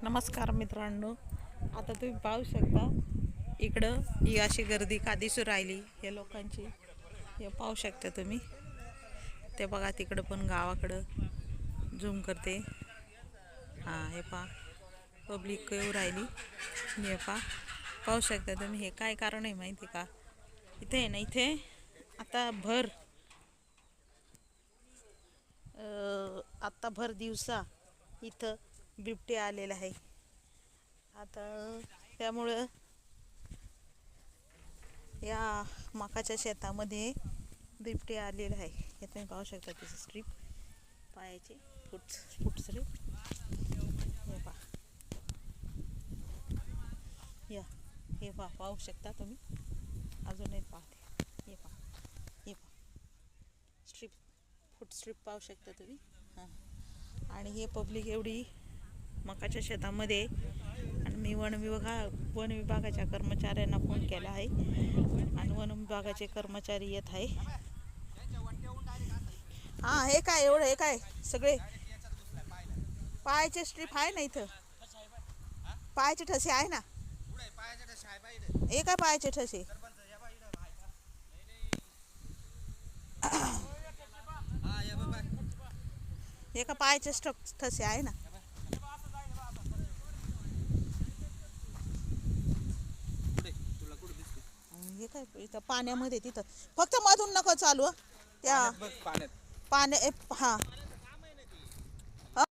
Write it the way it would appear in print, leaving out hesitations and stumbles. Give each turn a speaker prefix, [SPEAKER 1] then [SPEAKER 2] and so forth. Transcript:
[SPEAKER 1] नमस्कार मित्रांनो, आता तुम्ही पाहू शकता इकडं ही अशी गर्दी का दिसू राहिली या लोकांची. हे पाहू शकता तुम्ही. ते बघा तिकडं पण गावाकडं झूम करते. हां हे पहा पब्लिक येऊ राहिली. हे पाहू शकता तुम्ही. हे काय कारण आहे माहिती का? इथे आहे ना, इथे आता भर दिवसा इथं बिबटे आलेला आहे. आता त्यामुळं या मकाच्या शेतामध्ये बिबटे आलेला आहे. हे तुम्ही पाहू शकता त्याची स्ट्रीप पायाची फूट स्ट्रीप. हे पहा या हे पाहू शकता तुम्ही. अजून एक पाहते. हे पहा फूट स्ट्रीप पाहू शकता तुम्ही. हां आणि हे पब्लिक एवढी मकाच्या शेतामध्ये. आणि मी वन विभागाच्या कर्मचाऱ्यांना फोन केला आहे आणि वन विभागाचे कर्मचारी येत आहे. हां हे काय एवढं हे काय सगळे पायाचे स्ट्रीप आहे ना इथं. पायाचे ठसे आहे ना. हे काय पायाचे ठसे. हे का पायाचे ठसे आहे ना. हे काय इथं पाण्यामध्ये तिथं फक्त मधून नको चालू त्या पाण्या. हां